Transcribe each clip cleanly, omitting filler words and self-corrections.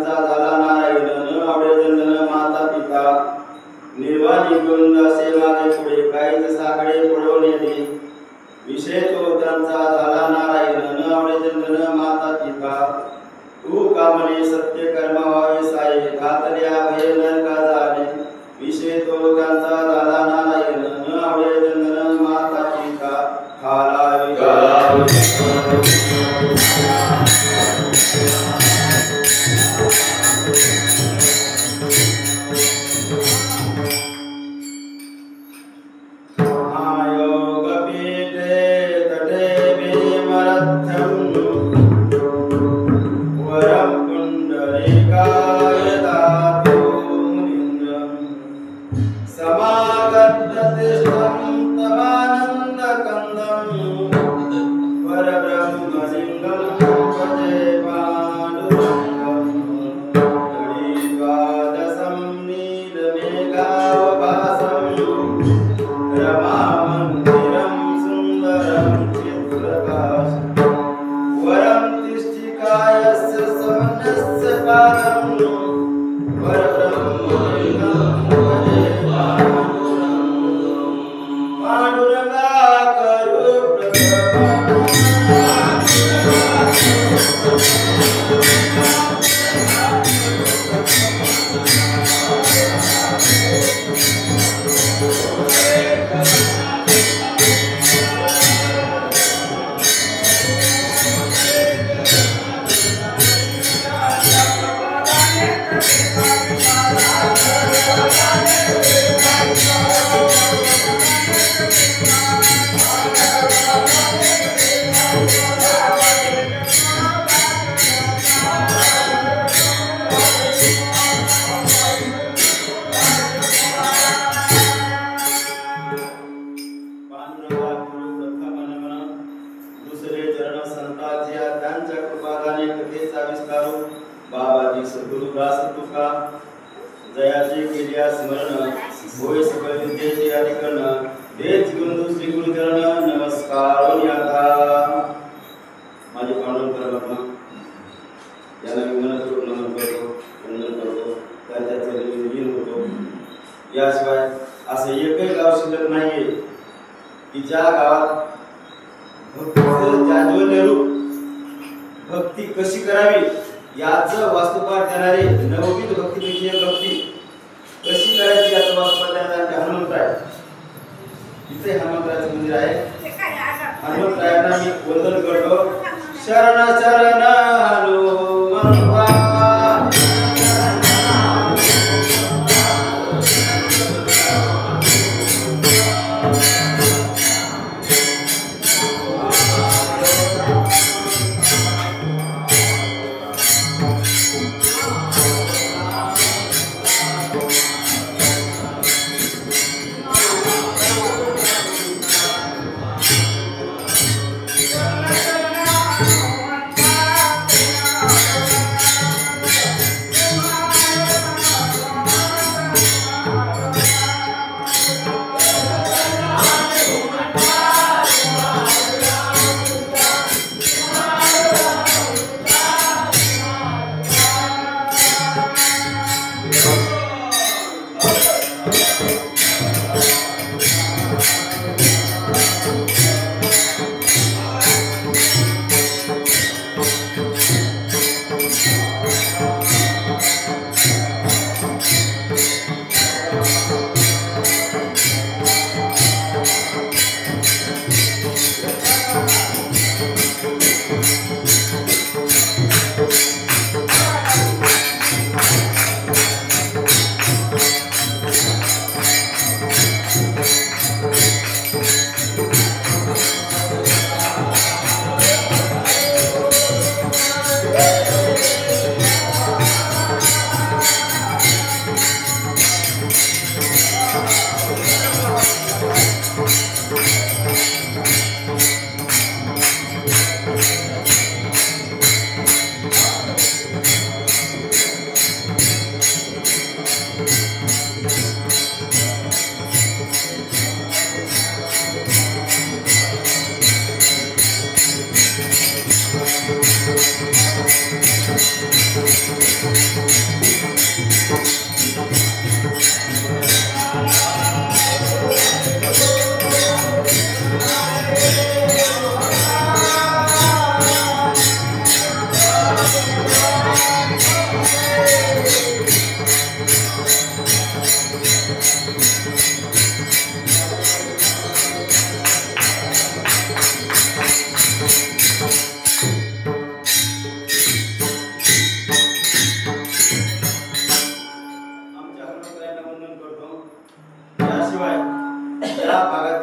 त्यांचा झाला नारायण न आवडे जन माता पिता निर्वाणी गोविंद असे मागे पुढे काहीच साकडे पडवणे विषय तो त्यांचा झाला नारायण न आवडे जन माता पिता तू कामने सत्य कर्म व्हावे साये घातल्या भय नरका जाणे विषय तो त्यांचा झाला नारायण न आवडे जन माता पिता खाला याशिवाय असे एकही गाव शिल्लक नाहीये की ज्या गावात भक्ती कशी करावी याचं वास्तुपाठ देणारे नवविध भक्तीपैकी एक भक्ती कशी करायची याचं वास्तुपाठ देणारे हनुमंतराय. इथे हनुमंतरायचं मंदिर आहे. हनुमंतरायांना मी वंदन करतो. शरण शरण हनुमंता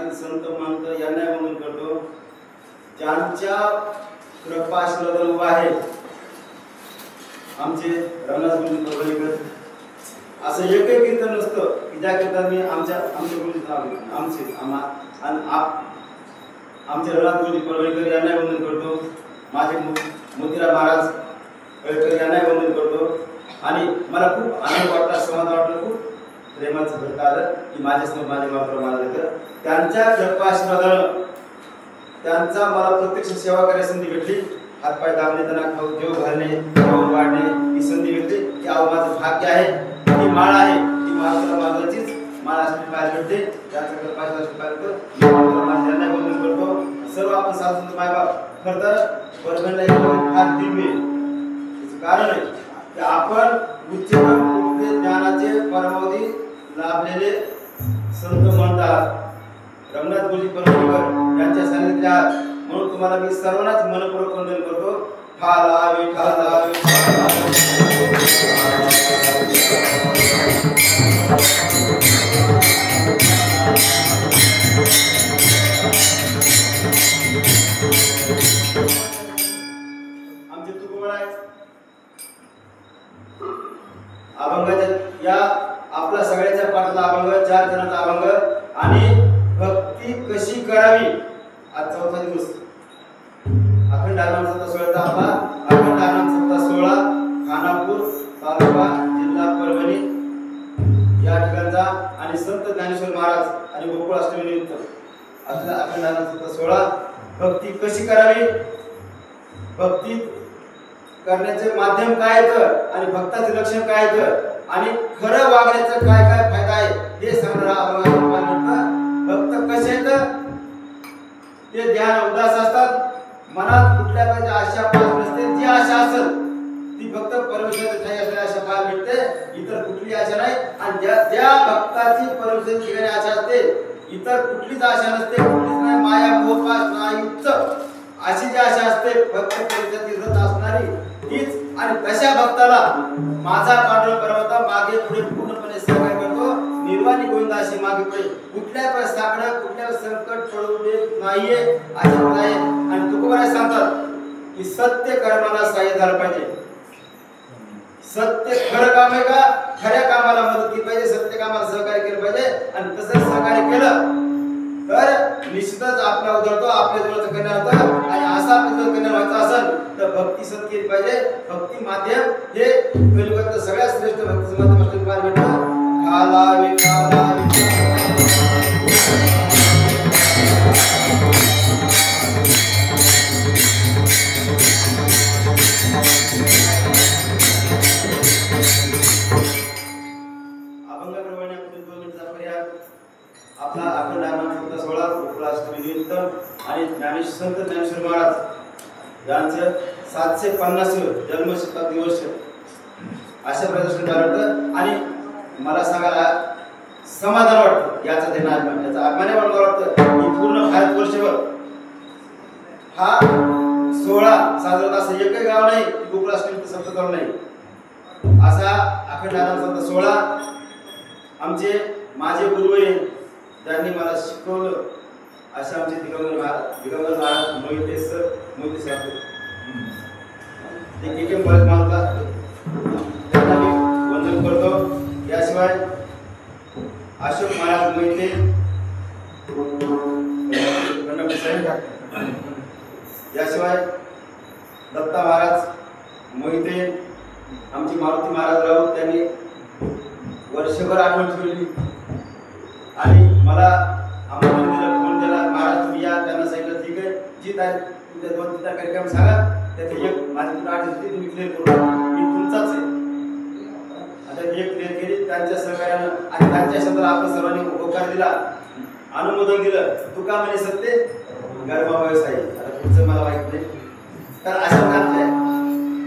काळातील संत महंत यांना वंदन करतो, ज्यांच्या कृपाआशीर्वादाने उभा आहे आमचे रंगनाथ गुरुजी परभणीकर. असं एकही कीर्तन नसतं की ज्या कीर्तनाने आमच्या गुरुजी आमचे रंगनाथ गुरुजी परभणीकर यांना वंदन करतो, माझे मोतीराम महाराज कळकर यांना वंदन करतो. आणि मला खूप आनंद वाटला, समाधान वाटलं, खूप प्रेमाचं घटक आलं की माझ्यासमोर माझे मात्र महाराज त्यांच्या कृपाआशीर्वादानं त्यांचा मला प्रत्यक्ष सेवा करायची संधी भेटली. हातपाय दाबणे, त्यांना खाऊ जेव घालणे, जेवण वाढणे ही संधी भेटली की माझं भाग्य आहे. ही माळ आहे, ती मात्र महाराजाचीच माळ असली पाहायला भेटते. त्यांचा कृपाआशीर्वाद त्यांना वंदन करतो. सर्व आपण साधू मायबाप खरं तर परभणीला फार दिव्य कारण आहे की आपण उच्चतम ज्ञानाचे परमावधी लाभलेले संत म्हणतात रंगनाथ गुरुजी परभणीकर यांच्या सानिध्यात. म्हणून तुम्हाला मी सर्वांनाच मनपूर्वक वंदन करतो. ठाला विठाला आमचे तुकोबळ अभंगाच्या या आपल्या सगळ्याच्या पाठातला अभंग, 4 जणांचा अभंग आणि भक्ती कशी करावी. आज 4था दिवस अखंड हरिनाम सप्ताह 16 आपला अखंड हरिनाम सप्ताह 16 खानापूर तालुका जिल्हा परभणी या ठिकाणचा आणि संत ज्ञानेश्वर महाराज आणि गोकुळ अष्टमी निमित्त असला अखंड हरिनाम सप्ताह 16. भक्ती कशी करावी, भक्ती करण्याचे माध्यम काय येतं आणि भक्ताचे लक्षण काय येतं आणि खरं वागण्याचं काय काय फायदा आहे हे सांगणारा अभंग. भक्त कसे येतं ते ध्यान उदास असतात, मनात कुठल्या प्रकारची आशा पास नसते. जी आशा असेल ती फक्त परमेश्वराची ठाई असलेली आशा पाहायला भेटते, इतर कुठली आशा नाही. आणि ज्या भक्ताची परमेश्वराची ठिकाणी आशा असते इतर कुठलीच आशा नसते, कुठलीच नाही. माया मोहपास नाही उच्च अशी जी आशा असते फक्त परमेश्वराची रत असणारी तीच. आणि तशा भक्ताला माझा पांडुरंग पर्वता मागे पुढे पूर्णपणे सहकार्य करतो. निर्वाणी गोविंदा अशी मागे पुढे कुठल्या प्रश्नाकडे कुठल्या संकट पडू देत नाहीये अशा आहे. आणि तुकोबाराय सांगतात की सत्य कर्माला सहाय्य झालं पाहिजे. सत्य खरं काम आहे का, खऱ्या कामाला मदत केली पाहिजे, सत्य कामाला सहकार्य केलं पाहिजे. आणि तसं सहकार्य केलं तर निश्चितच आपला उधळतो, आपल्या जवळचं कल्याण होतं. आणि असा आपल्या कल्याण व्हायचं असेल तर भक्ती सत केली पाहिजे. भक्ती माध्यम हे कलियुगातलं सगळ्यात श्रेष्ठ भक्तीचं माध्यम असल्याचं पाहायला भेटतं. खाला विठाला अभंगाकडे वळण्यापूर्वी 2 मिनिटाचा पर्याय आपला अखंड हरिनाम सप्ताह 16 गोकुळ अष्टमी निमित्त आणि संत ज्ञानेश्वर महाराज यांचं 750 जन्मशताब्दी वर्ष अशा प्रदर्शन झालं. आणि मला सांगायला समाधान वाटतं याचा त्यांना अभिमान, याचा अभिमान मला वाटतं की पूर्ण भारतवर्षभर हा सोहळा साजरा असं एकही गाव नाही गोकुळ अष्टमी सप्ताह गाव नाही. असा अखंड हरिनाम सप्ताह 16 आमचे माझे गुरुवरील ज्यांनी मला शिकवलं असे आमचे दिगंबर महाराज मोहिते सर ते केके कॉलेज मानला त्यांना मी वंदन करतो. याशिवाय अशोक महाराज मोहिते याशिवाय दत्ता महाराज मोहिते आमचे मारुती महाराज राऊत त्यांनी वर्षभर आठवण ठेवली आणि मला आम्हाला फोन दिला, महाराज तुम्ही या. त्यांना सांगितलं ठीक आहे, जी तारीख तुमच्या 2-3 कार्यक्रम सांगा त्याची एक माझी तुला आठवण होती तुम्ही क्लिअर करू, मी तुमचाच आहे. आता मी एक क्लिअर केली त्यांच्या सहकार्यानं आणि त्यांच्या शब्दाला आपण सर्वांनी होकार दिला, अनुमोदन दिलं. तुका म्हणे सत्य गरबा व्यवसाय. आता पुढचं मला माहित नाही. तर अशा प्रकारचे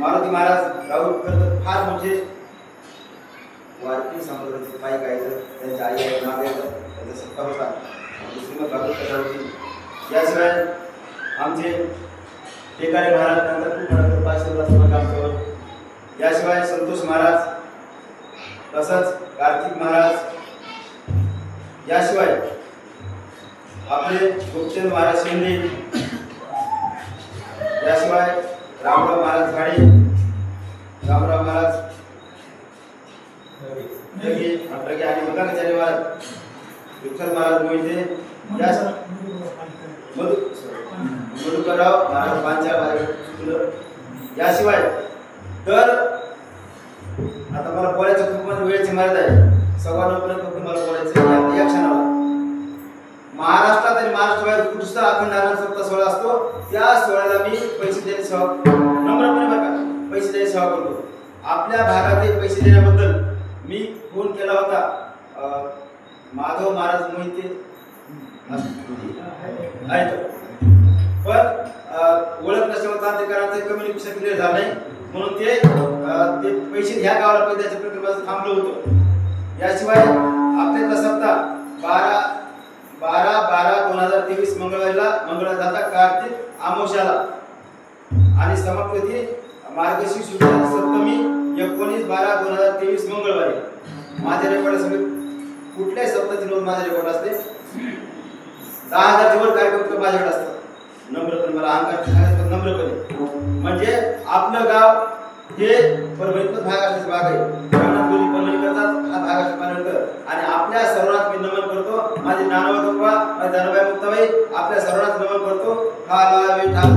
मारुती महाराज राऊत करत फार म्हणजे वारकरी समाजाचे पाय गायचं, त्यांच्या आई मागायचं त्यांचा सत्ता होता. श्रीमद भागवत कथा होती. याशिवाय आमचे टेकाळे महाराज त्यांचा खूप मोठा कृपा आशीर्वाद आमच्यावर. याशिवाय संतोष महाराज तसंच कार्तिक महाराज. याशिवाय आपले गोपचंद महाराज शिंदे, याशिवाय रामराव महाराज घाडे, रामराव महाराज ढगे आणि बगाचार्य महाराज, विठ्ठल महाराज मोहिते, मधुकरराव महाराज पांचाळ, याशिवाय तर आता मला बोलायचं खूप वेळेची मर्यादा आहे. 9:15 फक्त मला बोलायचं या क्षणाला. महाराष्ट्रात आणि महाराष्ट्राबाहेर कुठचा अखंड आनंद सप्ताह सोहळा असतो, त्या सोहळ्याला मी पैसे द्यायची सेवा नम्रपणे बघा पैसे द्यायची सेवा करतो. आपल्या भागात पैसे देण्याबद्दल मी फोन केला होता. माधव महाराज मोहिते आहेत, पण ओळख नसल्यावर तांत्रिकांचं कम्युनिकेशन क्लिअर झालं नाही, म्हणून ते पैसे ह्या गावाला पैसे द्यायच्या प्रक्रियेपासून थांबलं होतं. याशिवाय आपल्याचा सप्ताह 12/12/2023 मंगळवार जाता कार्तिक अमावस्याला आणि समाप्त होती मार्गशीर्ष शुक्ल सप्तमी 19/12/2023 मंगळवारी. माझ्या रेकॉर्ड सगळे कुठल्याही सप्ताहाची नोंद माझ्या रेकॉर्ड असते. 10,000 वर कार्यक्रम माझ्याकडे असतात. नम्रपणे मला अहंकार सांगायचं, नम्रपणे म्हणजे आपलं गाव हे परभणीतच भाग असल्याचा भाग आहे. बोली परभणी करतात, हा भाग असल्यानंतर आणि आपल्या सर्वांना मी नमन करतो. माझे नानाबाई पप्पा, माझे दानाबाई मुक्ताबाई, आपल्या सर्वांना नमन करतो. खाला विठाल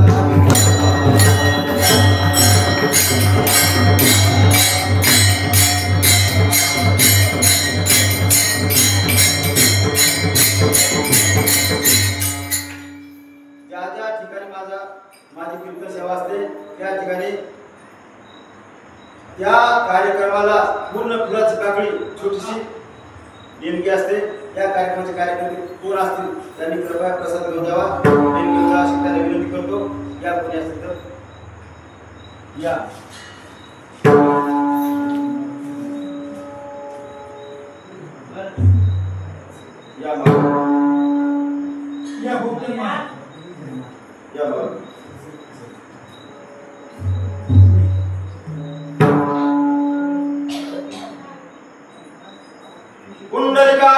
ज्या ठिकाणी माझी कीर्तन सेवा असते त्या ठिकाणी त्या कार्यक्रमाला पूर्ण फुलाची काकडी छोटीशी देणगी असते. या कार्यक्रमाचे कार्यकर्ते कोण असतील त्यांनी कृपया प्रसाद घेऊन जावा. देणगी अशी त्याला विनंती करतो. या कोणी असतील तर या. या बघा पुंडलिका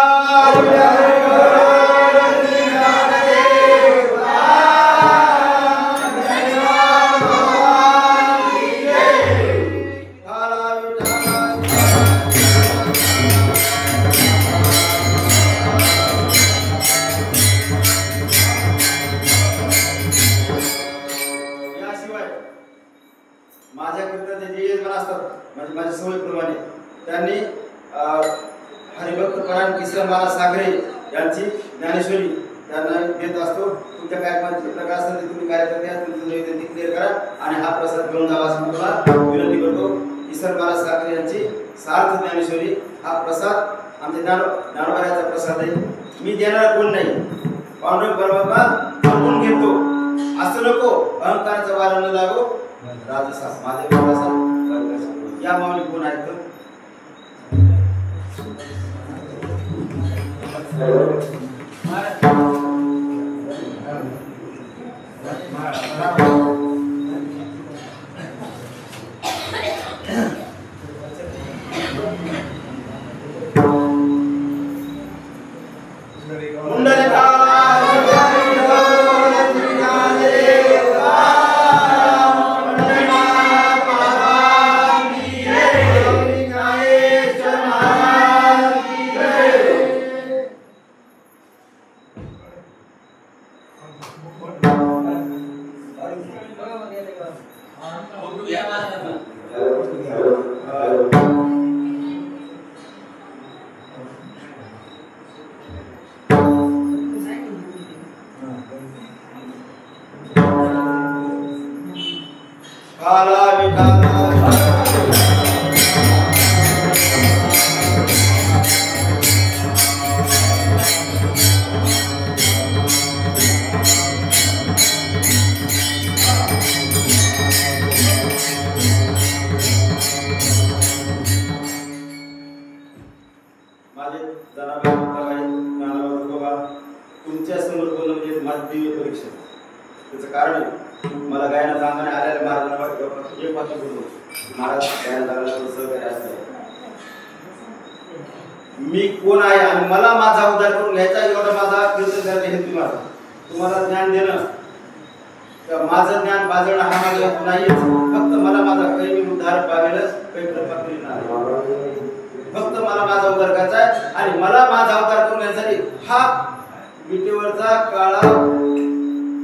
माझ्या कीर्तनाचे जे यजमान असतात म्हणजे माझ्या सवयीप्रमाणे त्यांनी हरिभक्त परायण किसन महाराज साखरे यांची ज्ञानेश्वरी त्यांना देत असतो. तुमच्या कार्यक्रमाचे प्रकार असेल ते तुम्ही कार्यकर्ते तुमचं निवेदन क्लिअर करा आणि हा प्रसाद घेऊन जावा असं तुम्हाला विनंती करतो. किसन महाराज साखरे यांची सार्थ ज्ञानेश्वरी हा प्रसाद आमच्या ज्ञानोबाचा प्रसाद आहे. मी देणारा कोण नाही, पांडुरंग परमात्मा मागून घेतो. असं नको अहंकाराचा वारा न लागो. राजसा माझे या माऊली कोण आहेत तर तुमच्या समोर बोलणं म्हणजे माझी परीक्षा. त्याचं कारण मला गायना सांगणे आलेल्या महाराजांना एक वाक्य बोलतो. महाराज गायना सांगण्याचं सहकार्य असतं. मी कोण आहे आणि मला माझा उद्धार करून घ्यायचा एवढा माझा कीर्तन करायचा हेतू माझा. तुम्हाला ज्ञान देणं, माझं ज्ञान बाजवणं हा माझा हेतू नाहीच. फक्त मला माझा काही मी उद्धार पावेलच, काही कृपा करील नाही. फक्त मला माझा उद्धार करायचा आहे आणि मला माझा उद्धार करून घ्यायसाठी हा विटेवरचा काळा,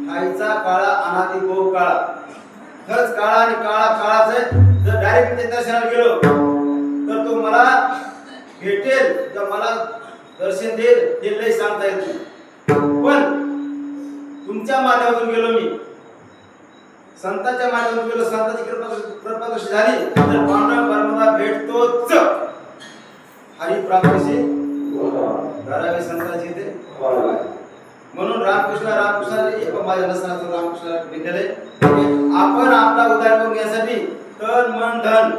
खाईचा काळा, अनादी बहु काळा, खरंच काळा आणि काळा काळाच आहे. जर डायरेक्ट ते दर्शनाला गेलो तर तो मला भेटेल तर मला दर्शन देईल हे लई सांगता येत नाही. पण तुमच्या माध्यमातून गेलो, मी संतांच्या माध्यमातून गेलो, संतांची कृपा कशी झाली तर पांडुरंग परमात्मा भेटतोच. हरी प्राप्तीशी धरावे संतांची ते. म्हणून रामकृष्ण एक माझ्या नसताना रामकृष्ण विद्यालय आपण आपला उद्धार करून घेण्यासाठी तन मन धन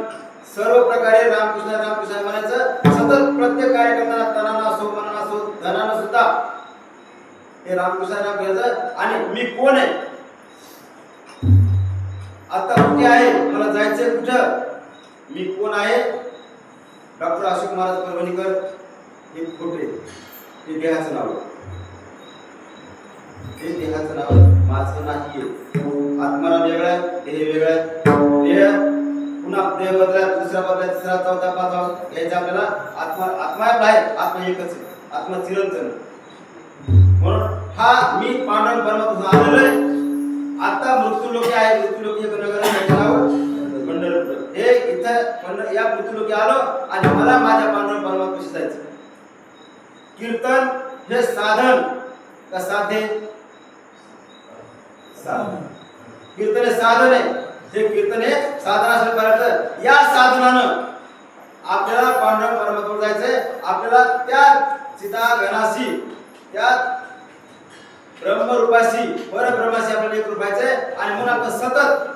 सर्व प्रकारे रामकृष्ण म्हणायचं. सतत प्रत्येक कार्य करताना तनानं असो, मनानं असो, धनानं सुद्धा हे रामकृष्ण घ्यायचं. आणि मी कोण आहे, आता कुठे आहे, मला जायचंय कुठं, मी कोण आहे. डॉक्टर अशोक महाराज परभणीकर हे खोटे, हे देहाचं नाव, हे देहाचं नाव माझं नाही. आत्माराम वेगळा आहे, हे वेगळं आहे. पुन्हा देह बदला, दुसरा बदला, तिसरा, चौथा, पाचवा यायचा आपल्याला. आत्मा आहे, आत्मा एकच आहे, आत्मा चिरंतन. म्हणून हा मी पांडुरंग परमात्मा आलेलो आहे. आता मृत्यूलोकी आहे, मृत्यूलोकी मंडळ हे इथं या मृत्यूलोकी आलो आणि मला माझ्या पांडुरंग परमात्म्याशी जायचं. कीर्तन हे साधन का साधे, कीर्तन हे साधन आहे. हे कीर्तन हे साधन असलं पाहिजे. या साधनानं आपल्याला पांडुरंग परमात्म्यावर जायचंय. आपल्याला त्या चिदाघनाशी, त्या ब्रह्मरूपाशी, परब्रह्माशी आपल्याला एक रूपायचंय. आणि म्हणून आपण सतत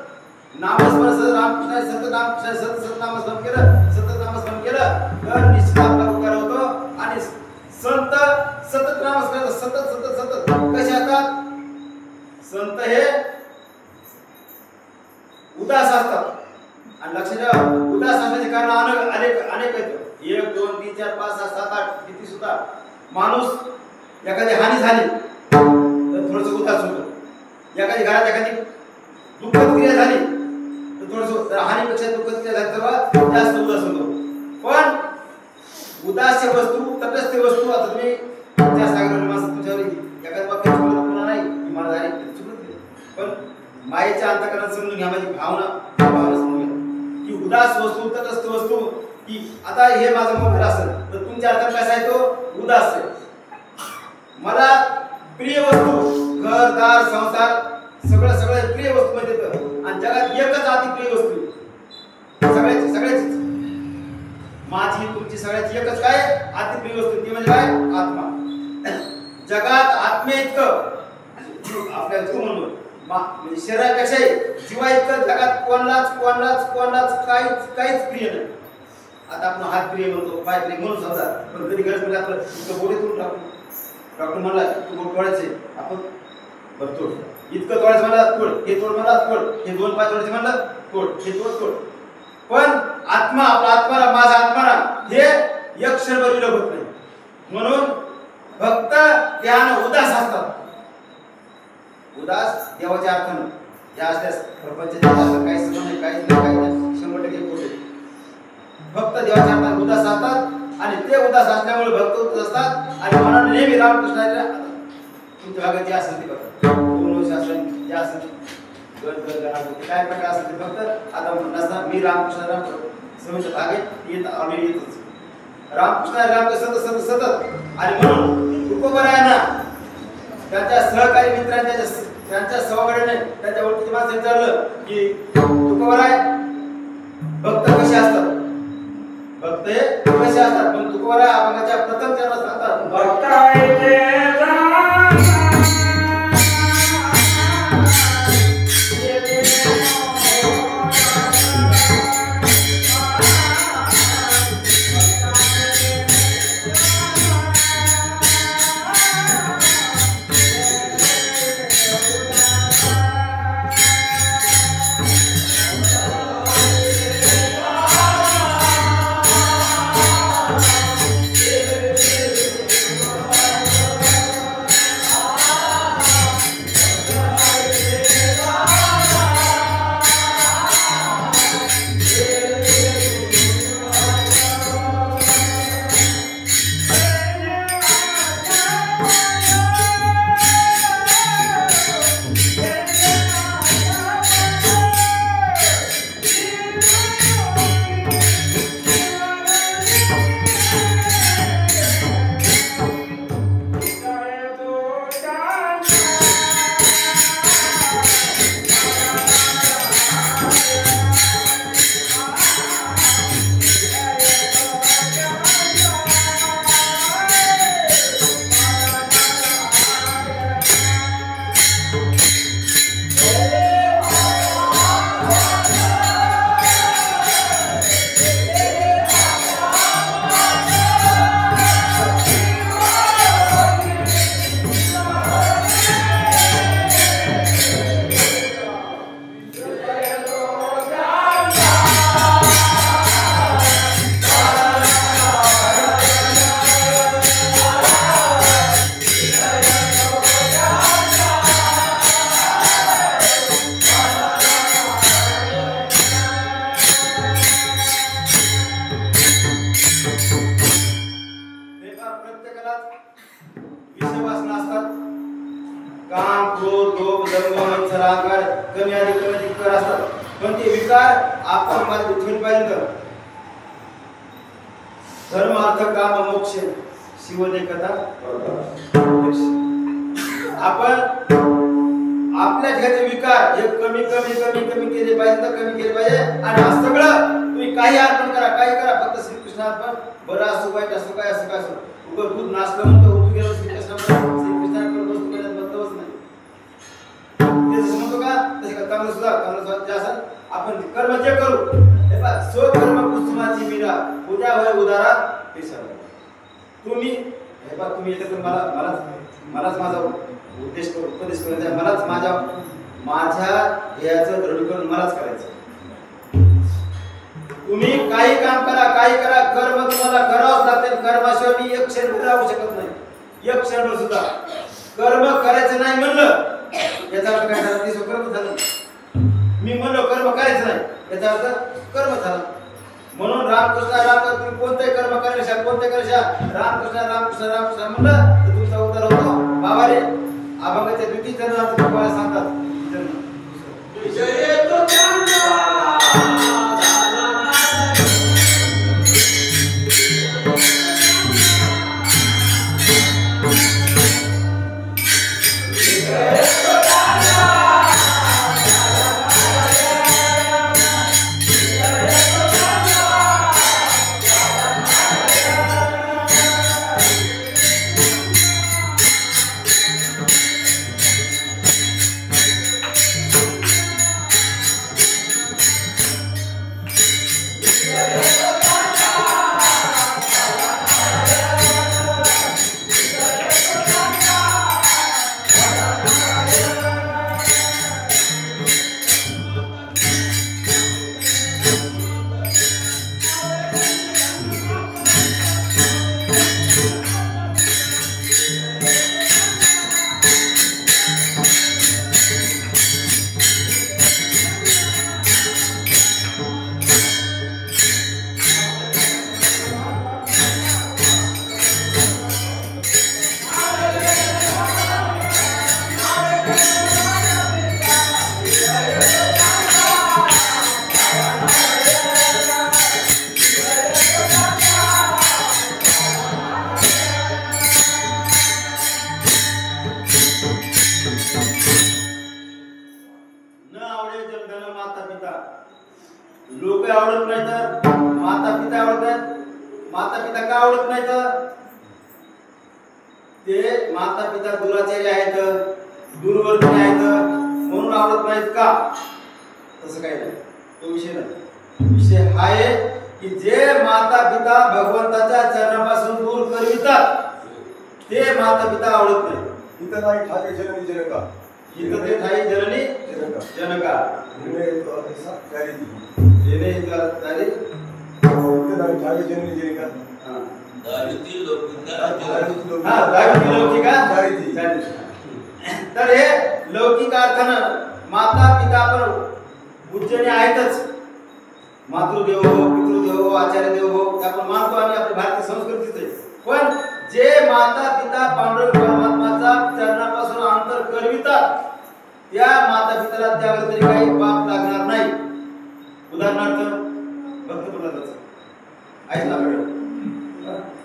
नामस्मरण, रामकृष्ण सतत नामकृष्ण, सतत नामस्मरण केलं, सतत नामस्मरण केलं तर निश्चित आपला उपकार होतो. आणि संत सतत नामस्मरण, सतत सतत सतत कसे असतात, संत हे उदास असतात. आणि लक्षात ठेवा, उदास असण्याचे कारण अनेक आहेत. 1 2 3 4 5 6 7 8 किती सुद्धा माणूस एखादी हानी झाली तर थोडस उदास होतो. एखादी घरात एखादी दुःखद क्रिया झाली तर थोडस हानीपेक्षा दुःखद क्रिया झाली तर जास्त उदास होतो. पण उदास्य वस्तू, तटस्थ वस्तू, आता तुम्ही त्या सागरावर माणसं तुमच्यावर एखाद्या वाक्यात पुन्हा नाही मला झाली पण मायेच्या अंतकरणात समजून घ्या, माझी भावना समजून घ्या की उदास वस्तू, तटस्थ वस्तू की आता हे माझं मोबाईल असेल तर तुमच्या अर्थात कसा आहे, तो उदास आहे. मला प्रिय वस्तू, घरदार, संसार सगळं प्रिय वस्तू मध्ये येतं. आणि जगात एकच अति प्रिय वस्तू सगळ्याची माझी तुमची सगळ्याची एकच काय अति प्रिय वस्तू, ती म्हणजे काय, आत्मा. जगात आत्मे इतकं आपल्या जीव म्हणून म्हणजे शरीरापेक्षा जीवा इतकं जगात कोणालाच काहीच प्रिय नाही. आता आपण हात प्रिय म्हणतो, पाय प्रिय म्हणून समजा, पण कधी गरज पडली आपलं इतकं बोडे तोडून टाकू. डॉक्टर म्हणला तू बोट तोडायचे, आपण बरं तोड, इतकं तोडायचं म्हणला तोड, हे तोड म्हणला तोड, हे 2 पाय तोडायचे म्हणलं तोड, हे तोड. पण आत्मा, आपला आत्माला, माझा आत्माला हे एक क्षणभर विलोप होत नाही. म्हणून भक्त त्यानं उदास असतात. उदास देवाच्या अर्थानं या असल्यास प्रपंचाच्या काही समज नाही, काही 100% खोटे. भक्त देवाच्या अर्थानं उदास असतात आणि ते उदास असल्यामुळे भक्त उदास असतात. आणि मनाने नेहमी रामकृष्णाच्या तुमच्या भागात जे असेल ते बघा, 2 वर्ष असेल, जे असेल काय प्रकार असेल ते फक्त आता नसता मी रामकृष्ण समोरच्या भागेत येत ऑलरेडी येतच रामकृष्ण सतत. आणि म्हणून तुकोबरायांना त्यांच्या सहकारी मित्रांच्या त्यांच्या सहकार्याने त्यांच्या ओळखीचे माणसं विचारलं की तुकोबराय भक्त कसे असतात, भक्त हे कसे असतात. पण तुकोबराय अभंगाच्या प्रथम चरणात सांगतात भक्त काम, क्रोध, लोभ, दंभ, मत्सर, अहंकार कमी अधिक विकार असतात. पण ते विकार आपण मध्ये ठेवून पाहिजे. धर्म, अर्थ, काम, मोक्ष शिवदेकता आपण आपल्या ठिकाणी विकार हे कमी केले पाहिजे तर कमी केले पाहिजे. आणि हा सगळं तुम्ही काही अर्पण करा, काही करा, फक्त श्रीकृष्ण अर्पण. बरं असो वाईट असो काय असो उभं दूध नाचलं म्हणतो उतू गेलो श्रीकृष्णार्पण वस्तू करण्यात बंदच नाही. ते जसं म्हणतो का तसे चांगलं सुद्धा जे असं आपण कर्म जे करू हे पहा स्वकर्म कुसुमाची मीरा पूजा होय उदारा पेशा. तुम्ही हे पहा तुम्ही येते तर मलाच माझा उपदेश करायचा, मलाच माझ्या ध्येयाचं दृढीकरण मलाच करायचं. तुम्ही काही काम करा, काही करा, कर्म तुम्हाला करावंच लागते. कर्माशिवाय मी एक क्षण राहू शकत नाही. एक क्षण सुद्धा कर्म करायचं नाही म्हणलं याचा अर्थ काय झाला? ते कर्म झालं. मी म्हणलो कर्म करायचं नाही याचा अर्थ कर्म झालं. म्हणून रामकृष्ण तुम्ही कोणतेही कर्म करायचा रामकृष्ण म्हणलं तर तुमचा उद्धार होतो. बाबा रे अभंगाच्या द्वितीय चरणात तुम्हाला सांगतात लोक आवडत नाही तर माता पिता आवडत नाहीत. माता पिता का आवडत नाहीत? ते माता पिता दुराचारी आहेत, दुर्वर्तनी आहेत म्हणून आवडत नाहीत का? तसं काही नाही. तो विषय नाही. विषय हा आहे की जे माता पिता भगवंताच्या चरणापासून दूर करवितात ते माता पिता आवडत नाही. इथं नाही ठाके जननी जनका, इथं ते ठाई जननी जनका येणे तारी इथं नाही ठाके जननी जनका दारिद्र्य लौकिका. तर हे लौकिक अर्थानं माता पिता पण उच्चने आहेतच. मातृदेव हो, पितृदेव हो, आचार्य देव हो आपण मानतो आणि आपली भारतीय संस्कृतीच आहे. पण जे माता पिता पांडुरंग परमात्माचा चरणापासून अंतर करवितात त्या माता पित्याला त्यावर तरी काही पाप लागणार नाही. उदाहरणार्थ भक्त प्रल्हादाचं ऐकला मॅडम.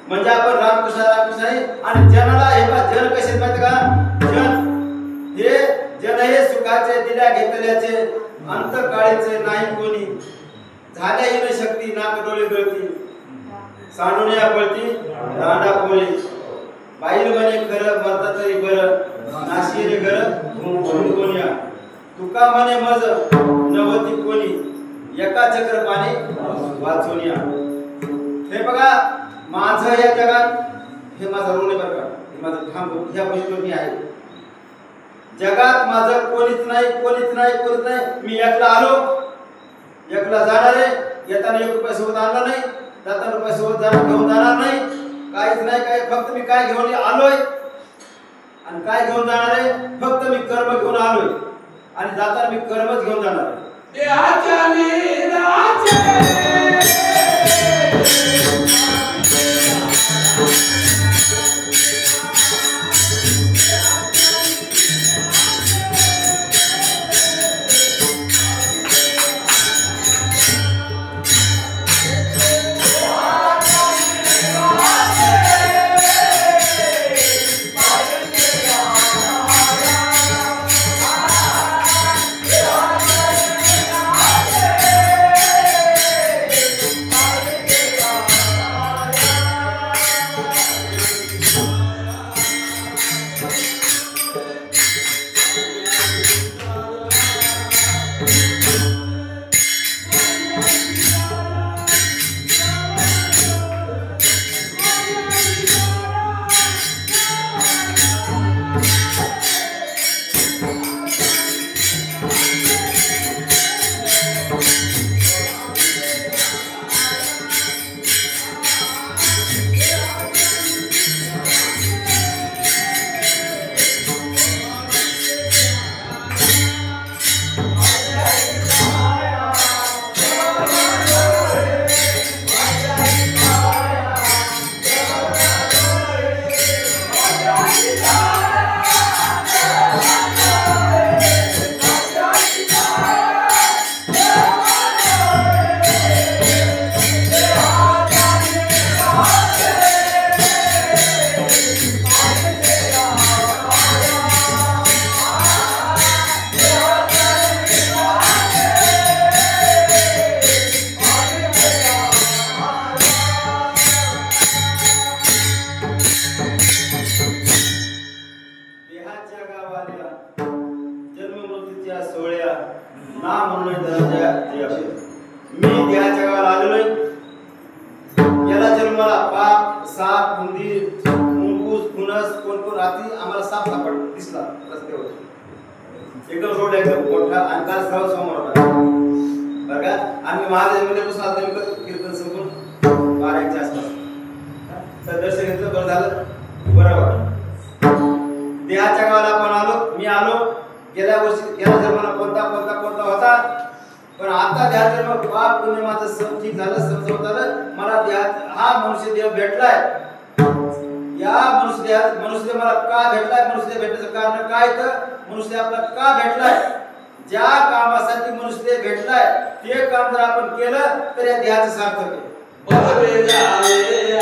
म्हणजे आपण रामकृष्ण आहे आणि जनाला हे पा जन कसे माहिती का? जन हे सुखाचे दिल्या घेतल्याचे अंत काळीचे नाही कोणी झाल्या येणे शक्ती नाक डोळे गळती सांडुण्या पळती रांडा कोळी बाईल म्हणे खरं मरता तरी बरं नाशिरे घर कोणी तुका म्हणे मज नवती कोणी एका चक्र पाणी वाचून या. हे बघा माझं या जगात हे माझं ऋण आहे बरं का. हे माझं ठाम ह्या गोष्टीवर मी आहे. जगात माझं कोणीच नाही. मी एकला आलो, एकला जाणार आहे. येताना 1 रुपया सोबत आणला नाही, जाताना रुपया सोबत घेऊन जाणार नाही. काहीच नाही. काय फक्त मी काय घेऊन आलोय आणि काय घेऊन जाणार आहे? फक्त मी कर्म घेऊन आलोय आणि जाताना मी कर्मच घेऊन जाणार आहे. देहाच्या गावाल्या जन्म मृत्यूच्या सोहळ्या ना म्हणून धनाच्या जय. मी देहाच्या गावाला आलेलोय. याला जन्माला पाप साप उंदीर मुंगूस फुनस कोण रात्री आम्हाला साप सापड दिसला रस्त्यावर. एकदम रोड एकदम मोठा आणि काल सर्व समोर होता बरं का. आम्ही महादेवामध्ये बसून आता कीर्तन संपून 12च्या आसपास तर दर्शन घेतलं. बरं झालं बरं वाटलं. देहाच्या गावाला आपण आलो. मी आलो. गेल्या वर्षी गेल्या जन्माला कोणता होता पण आता देहा जन्म पाप पुण्य माझं सब ठीक झालं समजून झालं. मला देहात हा मनुष्य देह भेटलाय. या मनुष्य मला का भेटलाय? मनुष्य भेटण्याचं कारण काय? तर मनुष्य आपला का भेटलाय? ज्या कामासाठी मनुष्य भेटलाय ते काम जर आपण केलं तर या देहाचं सार्थक आहे. बरे जावे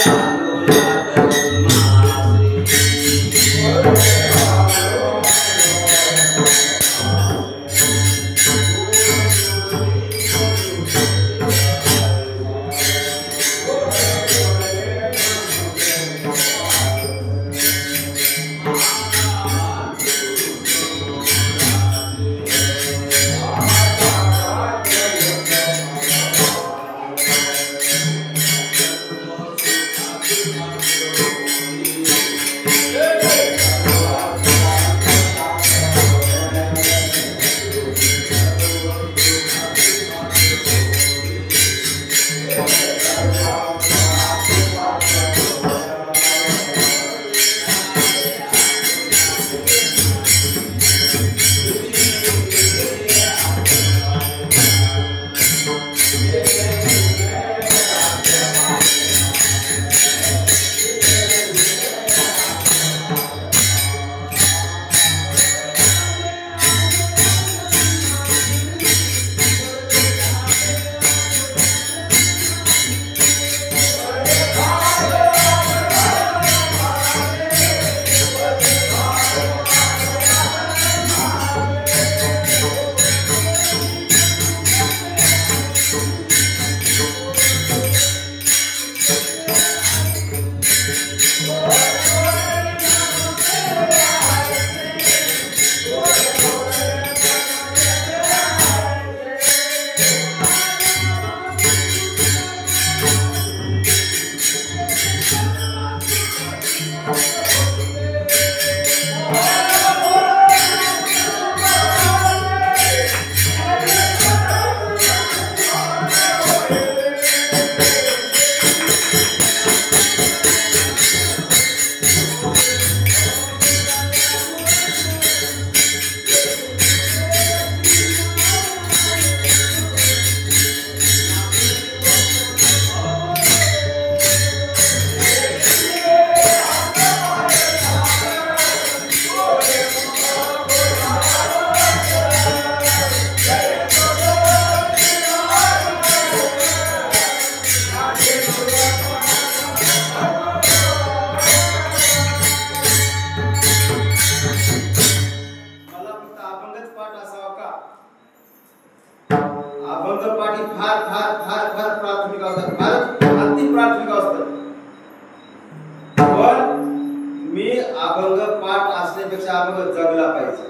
अभंग जगला पाहिजे.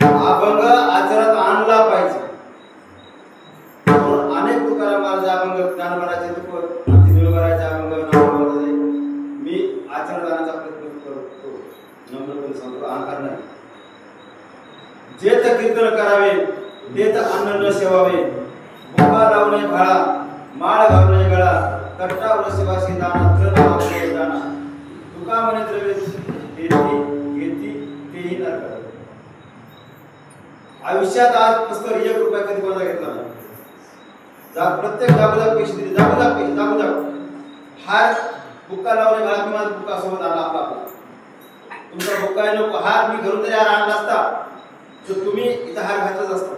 अभंग आचरणात आणला पाहिजे. अनेक तुकाराम महाराज अभंग ज्ञानोबाचे तुकोबाराचे अभंग नामोबाराचे मी आचरणात आणण्याचा प्रयत्न करतो. नम्रपणे सांगतो, अहंकार नाही. जे तर कीर्तन करावे ते तर अन्न न सेवावे. भोगा लावणे भाळा माळ घालणे गळा कट्टा वरसेवासी दाना तृण आपले दाना. तुका म्हणे द्रव्य घेती तेही न कर. आयुष्यात आज पुस्तक 1 रुपया कधी कोणाला घेतला नाही. प्रत्येक जागोजाग पैसे दिले, जागोजाग हार बुक्का लावणे मला मी माझा बुक्का सोबत आणला आपला. तुमचा बुक्का नको हार मी घरून जरी हार आणला असता तर तुम्ही इथं हार घातलाच असता.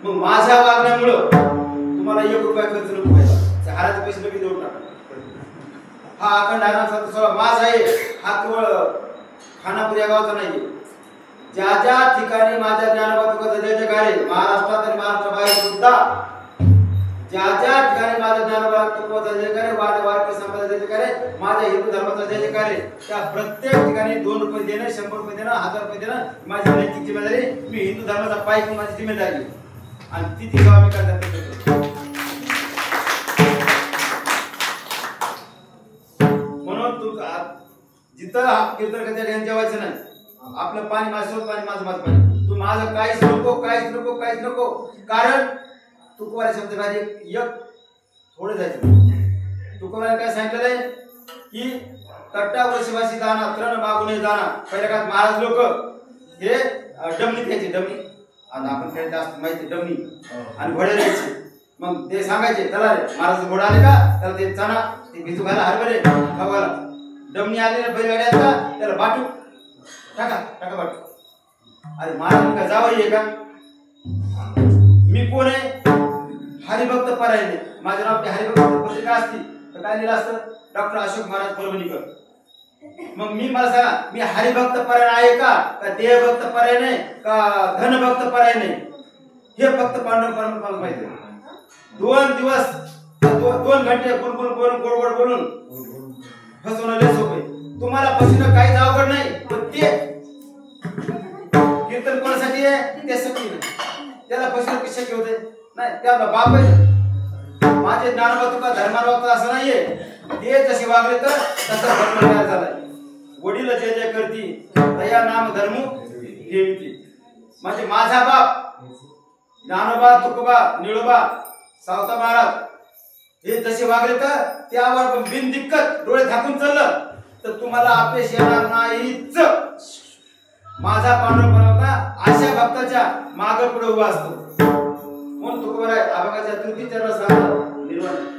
मग माझ्या वागण्यामुळं तुम्हाला 1 रुपया खर्च नको व्हायचा. हाराचे पैसे लगेच देऊन टाका. हा अखंड हाराचा माझ आहे. हा केवळ खानापूर या गावचा नाही. ज्या ज्या ठिकाणी माझ्या ज्ञानोबा तुकोबाचा जय जयकार आहे महाराष्ट्रात आणि महाराष्ट्राबाहेर सुद्धा ज्या ज्या ठिकाणी माझ्या ज्ञानोबा तुकोबाचा जय जयकार आहे वारकरी संप्रदायाचा जयकार आहे, माझ्या हिंदू धर्माचा जयकार आहे. त्या प्रत्येक ठिकाणी 2 रुपये देणं, 100 रुपये देणं, 1000 रुपये देणं माझी नैतिक जिम्मेदारी. मी हिंदू धर्माचा पाय म्हणून माझी जिम्मेदारी आणि ती सेवा मी करतो. म्हणून तू जिथं कीर्तन करता ध्यान जेवायचं नाही. आपलं पाणी माझं पाणी माझं माझं पाणी. तू माझं काहीच नको, काहीच नको, काहीच नको. कारण तुकोबारा शब्द भारी एक थोडे जायचं. तुकोबाराने काय सांगितलेलं आहे की तट्टा वर्षवासी दाना तृण मागून जाना. पहिल्या काळात महाराज लोक हे डमणी घ्यायचे. डमणी आता आपण खेळत असतो माहिती डमणी आणि घोडे द्यायचे. मग ते सांगायचे चला रे महाराज घोडा आले का त्याला ते चणा ते भिजू घाला हरभरे खाऊ घाला. डमणी आले ना बैलगाड्यात का त्याला बाटू टाका टाका बाटू. अरे महाराज का जावं आहे का मी कोण आहे हरिभक्त परायणे. माझं नाव हरिभक्त पत्रिका असती तर काय लिहिलं असतं डॉक्टर अशोक महाराज परभणीकर. मग मी मला सांगा मी हरिभक्त परायण आहे का देवभक्त परायण आहे का धनभक्त परायण आहे हे फक्त पांडुरंग परमात्माला माहिती आहे. 2 दिवस 2 घंटे बुलबुल बोलून गोड गोड बोलून फसवणं लय सोपं आहे. तुम्हाला फसवणं काहीच अवघड नाही. पण ते कीर्तन कोणासाठी आहे ते शक्य नाही. त्याला फसवणं कशी शक्य होते नाही. त्याला बाप आहे माझे ज्ञानोबा तुका धर्माला असं नाहीये. ते जसे वागले तर तसा धर्म तयार झालाय. वडील जय जय करती दया नाम धर्म ठेविती. म्हणजे माझा बाप ज्ञानोबा तुकोबा निळोबा सावता महाराज हे जसे वागले तर त्यावर बिन दिक्कत डोळे झाकून चाललं तर तुम्हाला अपयश येणार नाहीच. माझा पांडुरंग परमात्मा अशा भक्ताच्या मागे पुढे उभा असतो. म्हणून तुकोबा अभंगाच्या तृतीय चरण सांगतो निर्वाण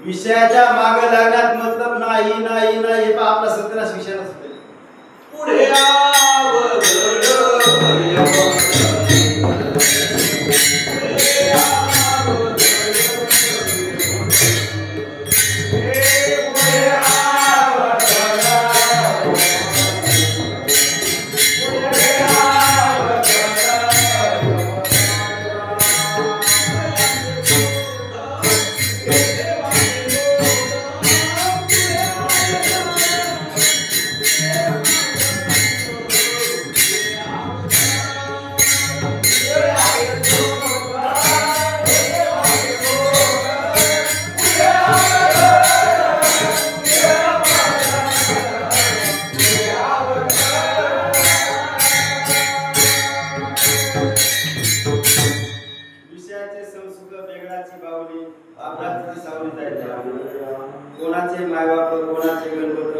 विषयाच्या मागे लागण्यात मतलब नाही नाही नाही पण आपला सत्यानाश विषय नसतो. पुढे कोणाचे मायबाप कोणाचे गणपत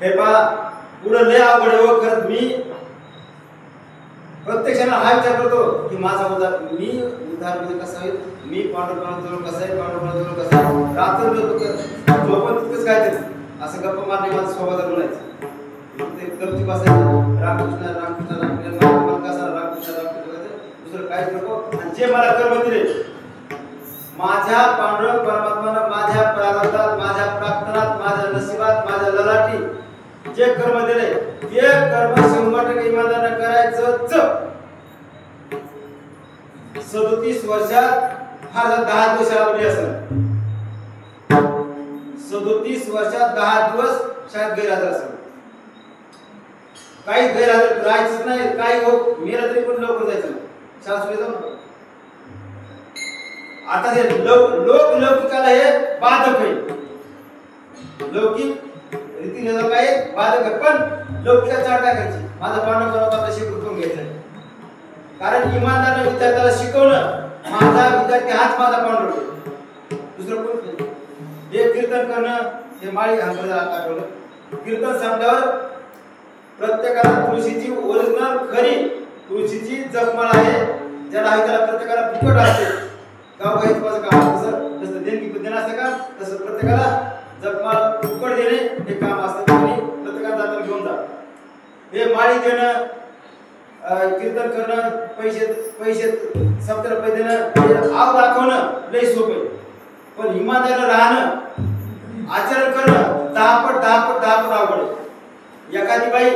हे पा पुढे लय अवघड आहे. खरंच मी प्रत्यक्षाने हा विचार करतो की माझा उद्धार म्हणजे कसा होईल. मी पांडुरंगाजवळ कसा आहे पांडुरंगाजवळ कसा आहे रात्र झोपत तितकंच काय तरी असं गप्पा मारणे माझं स्वभाव म्हणायचं. गपची बसायचं रामकृष्ण रामकृष्ण रामकृष्ण मन कसा रामकृष्ण रामकृष्ण दुसरं काहीच नको. आणि जे मला कर्म दिले माझ्या पांडुरंग परमात्म्यानं माझ्या प्रारब्धात माझ्या प्रार्थनात माझ्या नशिबात माझ्या ललाटी जे कर्म दिले ते कर्म 100% इमानदारीने करायचंच. 37 वर्षात हा 10 दिवस आवडली असेल. 37 वर्षात 10 दिवस शाळेत गैरहजर असेल. काही गैरहजर राहायचंच नाही. काही हो मेला तरी पण लवकर जायचं शाळा सुरू जाऊन. आता हे लौकिकाला हे बाधक आहे. लौकिक रीतीने काय बाधक आहे. पण लौकिकाचा काय करायची माझा पांडव आपल्या शिकवून करून घ्यायचं. कारण इमानदार विद्यार्थ्याला शिकवणं माझा विद्यार्थी हाच माझा पांडव आहे. दुसरं कोण नाही. हे कीर्तन करणं हे माळी घालण्याला आठवलं. कीर्तन संपल्यावर प्रत्येकाला तुळशीची ओरिजिनल खरी तुळशीची जपमाळ आहे. ज्याला आहे त्याला प्रत्येकाला फुकट असते. गाव काही माझं काम असतं जसं देणगी देणं असतं का तसं प्रत्येकाला जपमाळ फुकट देणे हे काम असतं. प्रत्येकाला जाताना घेऊन जा. हे माळी देणं कीर्तन करणं पैसे 70 रुपये देणं आव दाखवणं लय सोपं आहे. पण इमानदारीने राहणं आचरण करणं 10 पट अवघड आहे. एखादी बाई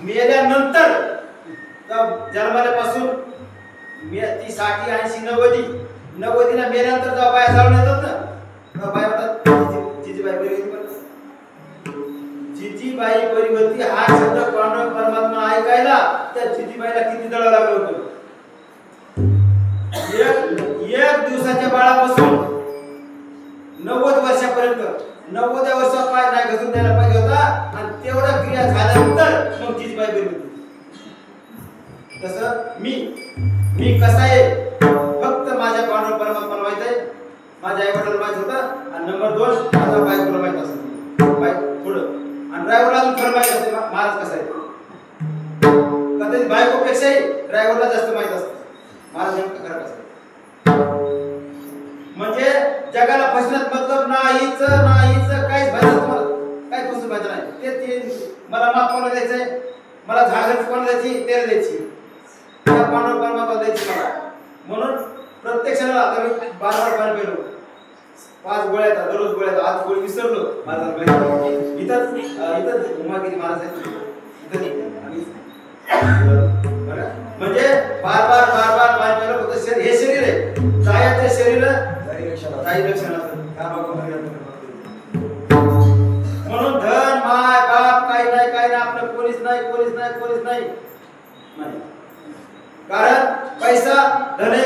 मेल्यानंतर जन्माल्यापासून ती 60 80 90 ला मेल्यानंतर जेव्हा बाया जाऊन येतात ना तेव्हा बाया म्हणतात जिजीबाई बरी होती. जिजीबाई बरी होती हा शब्द पांडुरंग परमात्मा ऐकायला त्या जिजीबाईला किती दळा लागलं होतं. एक दिवसाच्या बाळापासून 90 वर्षापर्यंत 90 वर्षात पाय नाही घसरून द्यायला पाहिजे होता. आणि तेवढा क्रिया झाल्यानंतर मग जिजीबाई बरी होती. तसं मी कसा आहे फक्त माझ्या पांडुरंग परमात्माला माहित आहे. माझ्या आई वडिलांना माहित होतं. आणि नंबर 2 माझ्या बायकोला माहित असतं. बाईक थोडं आणि ड्रायव्हरला अजून खरं माहित असते महाराज कसा आहे. कदाचित बायकोपेक्षाही ड्रायव्हरला जास्त माहित असतं महाराज नेमकं खरं कसं आहे. म्हणजे जगाला फसण्यात मतलब नाहीच काहीच भरायचं तुम्हाला काही फसून पाहिजे नाही. ते मला माफ कोणाला द्यायचंय मला झागच कोणाला द्यायची तेल द्यायची त्या पांडुरंग परमात्माला द्यायची मला. म्हणून प्रत्येक क्षणाला आता मी 12 पाणी पेलो 5 गोळ्या दररोज गोळ्या आज गोळी विसरलो माझा इथं उमागिरी महाराज आहेत म्हणजे बार पाणी पेलो. फक्त हे शरीर आहे जायचं शरीर काही लक्षण म्हणून धन माय बाप काही नाही आपलं कोणीच नाही. कारण पैसा धने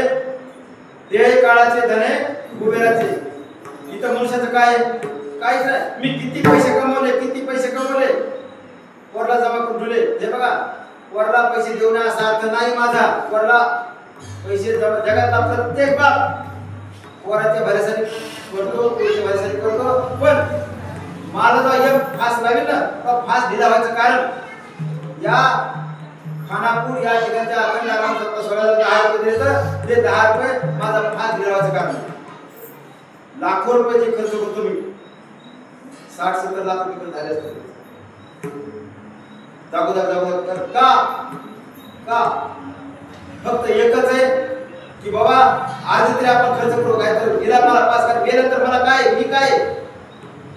देह काळाचे धने कुबेराचे. इथं मनुष्याचं काय काहीच नाही. मी किती पैसे कमवले वरला जमा करून ठेवले. हे बघा वरला पैसे देऊन असा अर्थ नाही माझा. वरला पैसे जगातला प्रत्येक बाप वराच्या भऱ्यासाठी करतो पैसे भऱ्यासाठी करतो. पण मला जेव्हा एक फास लागेल ना तेव्हा फास दिला व्हायचं कारण या खानापूर या ठिकाणच्या अखंड आराम सत्ता सोडायला 10 रुपये देतं. ते 10 रुपये माझा फास दिला व्हायचं कारण. लाखो रुपये जे खर्च करतो मी 60-70 लाख रुपये झाले असते. जागोदार का फक्त एकच आहे की बाबा आज तरी आपण खर्च करू काय तर गेला मला पास कर गेलं तर मला काय मी काय.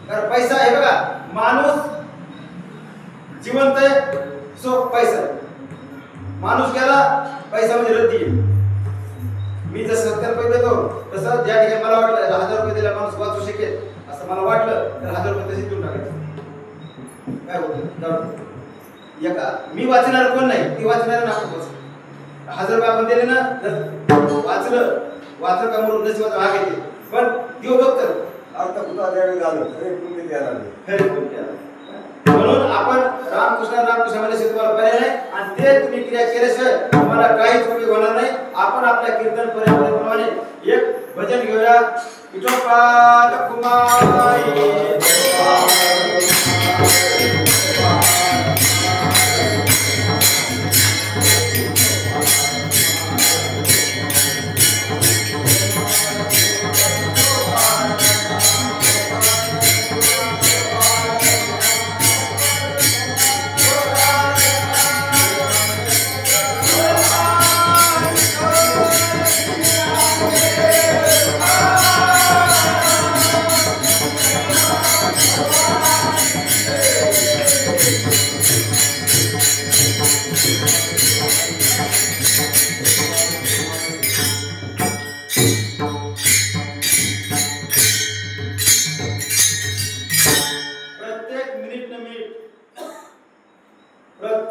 कारण पैसा आहे बघा माणूस जिवंत आहे सो पैसा माणूस गेला पैसा म्हणजे रद्दी आहे. मी जर 70 रुपये देतो तसं ज्या ठिकाणी मला वाटलं 1000 रुपये दिला माणूस वाचू शकेल असं मला वाटलं तर 1000 रुपये तसे देऊन टाकायचं. काय होतं एका मी वाचणार कोण नाही ती वाचणार ना आपण 1000 रुपये आपण दिले ना तर वाचलं का म्हणून नशिबाचा भाग येते. पण देव बघ तर अर्थ कुठं द्यावे झालं खरे पुण्य द्यायला म्हणून आपण रामकृष्ण मध्ये तुम्हाला पर्याय नाही. आणि ते तुम्ही क्रिया केल्याशिवाय तुम्हाला काहीच उपयोग होणार नाही. आपण आपल्या कीर्तन परंपरेप्रमाणे एक भजन घेऊया. विठोबा कुमारी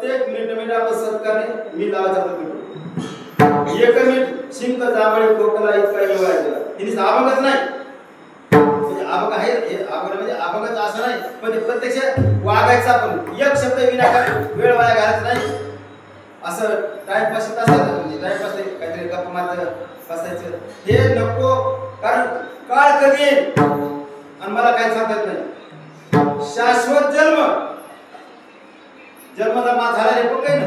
प्रत्येक मिनिट आपण सत्कारने मी लावायचा प्रयत्न एक मिनिट शिंक जांभळे कोकला इतका येवायचा तिने अभंगच नाही म्हणजे अभंग आहे हे अभंग म्हणजे अभंगच असं नाही पण ते प्रत्यक्ष वागायचं आपण एक शब्द विनाकारण वेळ वाया घालायचा नाही असं टाइमपास असेल म्हणजे टाइमपास काहीतरी गप्पा मारत बसायचं हे नको कारण काळ कधी येईल आणि मला काय सांगता येत नाही शाश्वत जन्माचा मा झाला रे पण काही ना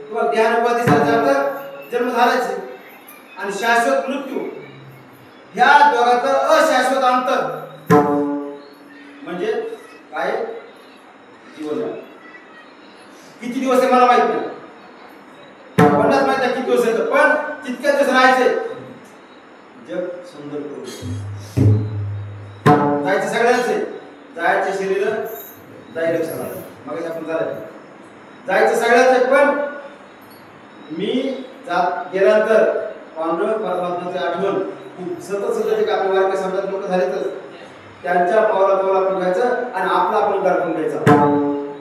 तुम्हाला ध्यान उपाधीचा जन्म झालाच आणि शाश्वत मृत्यू ह्या दोघांचं अशाश्वत अंतर म्हणजे काय जीवन किती दिवस आहे मला माहित नाही पन्नास माहित नाही किती दिवस आहे पण तितक्या दिवस राहायचे जग सुंदर करू जायचं सगळ्यांच जायचे शरीर जाय लक्षात मग आपण झालं जायचं सगळ्यांच पण मी गेल्यानंतर पांडुरंग परमात्म्याची आठवण सतत आपले वारके समाजात लोक झालेतच त्यांच्या पावला आपण घ्यायचं आणि आपला आपण उद्धार करून घ्यायचा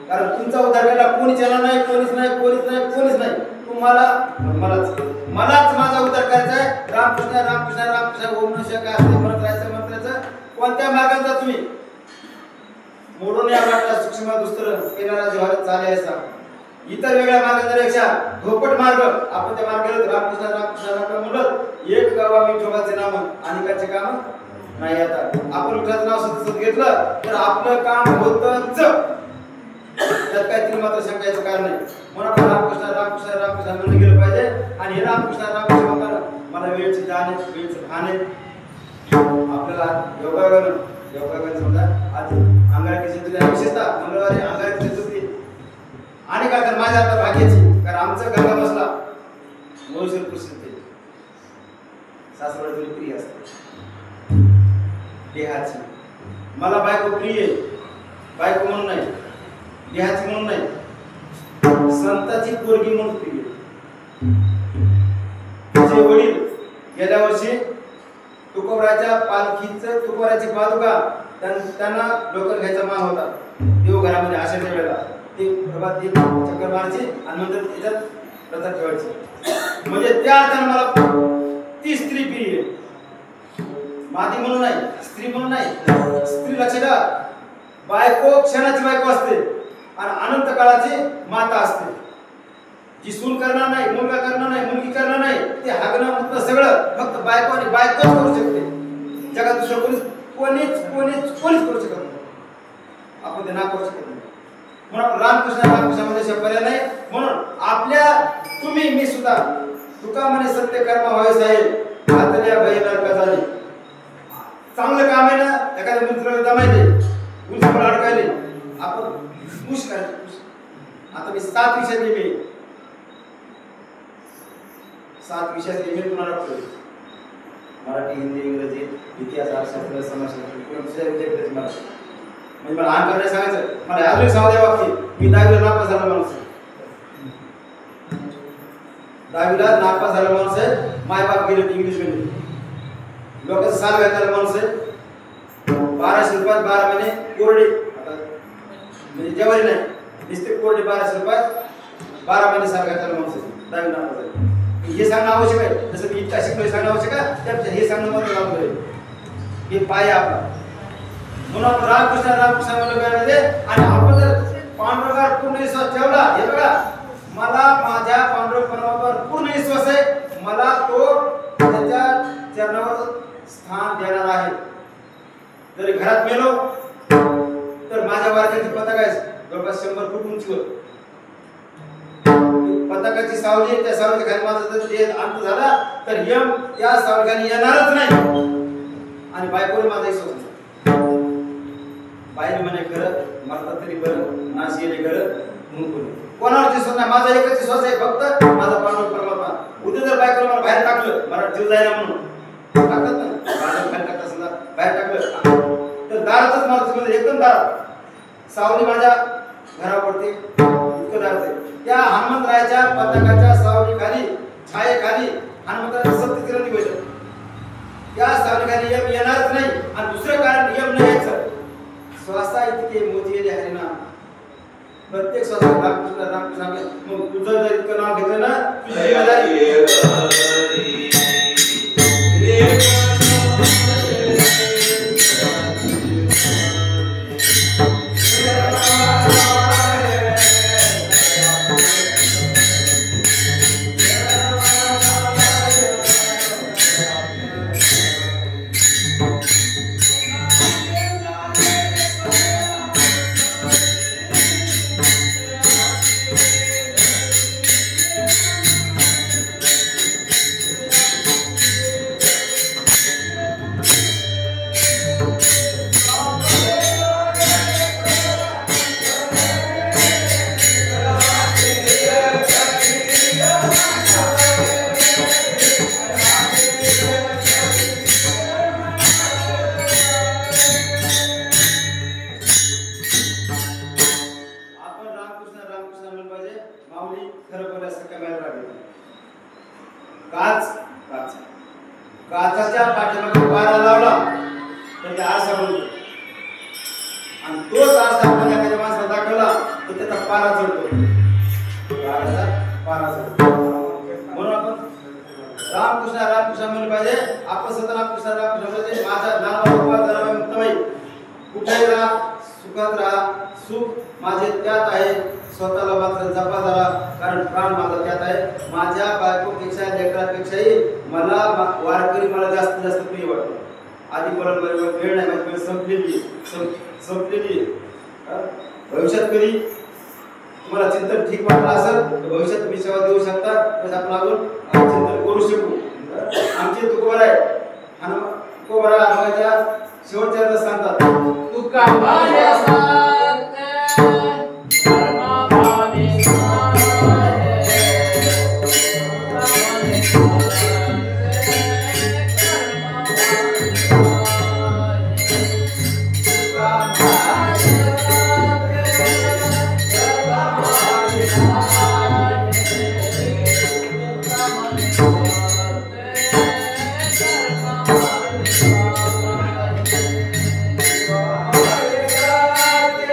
कारण तुमचा उद्धार करायला कोणीच येणार नाही कोणीच नाही तुम्हाला मलाच माझा उद्धार करायचा आहे रामकृष्ण ओम नमः शिवाय असते म्हणत राहायचं कोणत्या मार्गाने तुम्ही मोडून या वाटला सूक्ष्म दुस्तर केणारा जेव्हा चालायचा इतर वेगळ्या मार्गांपेक्षा धोपट मार्ग आपण त्या मार्गाला रामकृष्ण म्हणत एक गावा मी ठोबाचे नाम आणि त्याचे काम नाही आता आपण विठ्ठलाचं नाव सतत घेतलं तर आपलं काम होतच त्यात काही मात्र शंकायचं कारण नाही म्हणून आपण रामकृष्ण म्हणून गेलं पाहिजे आणि हे रामकृष्ण म्हणताना मला वेळची जाण वेळचं भान आहे आपल्याला योगायोगाने समजा आज अंगारकी चतुर्थी विशेषतः मंगळवारी अंगारकी चतुर्थी आणि काय तर माझ्या आता भाग्याची कारण आमचा गंगा बसला मोरशेर प्रसिद्ध सासवड प्रिय असते देहाची मला बायको प्रिय बायको म्हणून नाही देहाची म्हणून नाही संताची पोरगी म्हणून प्रिय तुझे वडील गेल्या वर्षी तुकोबराच्या पालखीचं तुकोबराची पादुका त्यांना डोकर घ्यायचा मान होता देवघरामध्ये आषाढच्या वेळेला ते प्रभात एक चक्कर मारायची आणि नंतर त्याच्यात प्रथा ठेवायची म्हणजे त्या अर्थाने मला ती स्त्री प्रिय मादी म्हणून नाही स्त्री म्हणून नाही स्त्री लक्षात बायको क्षणाची बायको असते आणि अनंत काळाची माता असते जी सून करणार नाही मुलगा करणार नाही मुलगी करणार नाही ते हागणं मुतणं सगळं फक्त बायको आणि बायकोच करू शकते जगात दुसरं कोणीच करू शकत नाही आपण ते ना करू शकत नाही म्हणून रामकृष्णामध्ये पर्याय नाही म्हणून आपल्या तुम्ही मी सुद्धा तुका म्हणे सत्य कर्म व्हावे साहेब आतल्या बहिणार कजाली चांगलं काम आहे ना एखाद्या मित्राला जमायले उलट अडकायले आपण खुश करायचं आता मी 7 विषयात लिहिले 7 विषयात लिहिले तुम्हाला मराठी हिंदी इंग्रजी इतिहास अर्थशास्त्र समाजशास्त्र पूर्ण विषय मला म्हणजे मला आण करण्यास सांगायचं मला अजून सांगू द्या बाबतीत मी 10वीला नापास झाला माणूस आहे 10वीला नापास झाला माणूस आहे मायबाप गेले इंग्लिश मध्ये लोकांचं साल घातलेला माणूस आहे 1200 रुपयात 12 महिने कोरडे म्हणजे जेवारी नाही नुसते कोरडे 1200 रुपयात 12 महिने साल घातलेला माणूस आहे 10वी नापास आहे हे सांगणं आवश्यक आहे जसं मी इतका शिकलोय सांगणं आवश्यक आहे त्यापेक्षा हे सांगणं मला लागू आहे हे पाय आपला म्हणून आपण रामकृष्ण म्हणलं आणि आपण जर पांडुरंगावर पूर्ण विश्वास ठेवला हे बघा मला माझ्या पांडुरंग परमात्म्यावर पूर्ण विश्वास आहे मला तो त्याच्या चरणावर स्थान देणार आहे जरी घरात गेलो तर माझ्या वारक्याची पताका आहे जवळपास 100 फूट उंचीवर पताकाची सावली त्या सावलीच्या खाली माझा जर ते अंत झाला तर यम त्या सावलीखाली येणारच नाही आणि बायकोने माझा विश्वास बाहेर म्हणे खरं मला तरी बरं नाश येणे खरं म्हणून कोणावर विश्वास नाही माझा एकच विश्वास आहे फक्त माझा पांडुरंग परमात्मा उद्या जर बायकोने मला बाहेर टाकलं मला जीव जायला म्हणून टाकत ना बाहेर टाकता समजा बाहेर टाकलं तर दारातच मला तुम्ही एकदम दारात सावली माझ्या घरावरती इतकं दारात आहे त्या हनुमंतरायाच्या पताकाच्या सावलीखाली छायेखाली हनुमंतराचं सत्य तिरंगी होईल त्या सावलीखाली यम येणारच नाही आणि दुसरं कारण यम नाही यायचं श्वासा इतके मोती येले हरिनाम प्रत्येक श्वासात रामकृष्ण रामकृष्ण सांगे. मग तुझं जर इतकं नाव घेतलं ना तुझी जिम्मेदारी. काचाच्या पाठीमागे पारा लावला तर ते आरसा बनतो आणि तोच आरसा आपण एखाद्या माणसाला दाखवला तर त्याचा पारा चढतो. पारा चढतो. म्हणून आपण रामकृष्ण रामकृष्ण म्हणलं पाहिजे. आपण स्वतः रामकृष्ण रामकृष्ण म्हणजे माझ्या नावावर मुक्तबाई कुठेही राहा सुखात राहा. सुख माझे त्यात आहे. स्वतःला मात्र जपा जरा कारण प्राण माझा त्यात आहे. माझ्या बायकोपेक्षा लेकरापेक्षाही मला वारकरी मला जास्त जास्त प्रिय वाटतो. आधी बोलायला वेळ नाही. माझी वेळ संपलेली. भविष्यात कधी तुम्हाला चिंतन ठीक वाटलं असेल तर भविष्यात तुम्ही सेवा देऊ शकता. तर आपण अजून चिंतन करू शकू. आमचे तुकोबार आहे आणि तुकोबार आम्हाला शेवटच्या सांगतात तुका Yeah.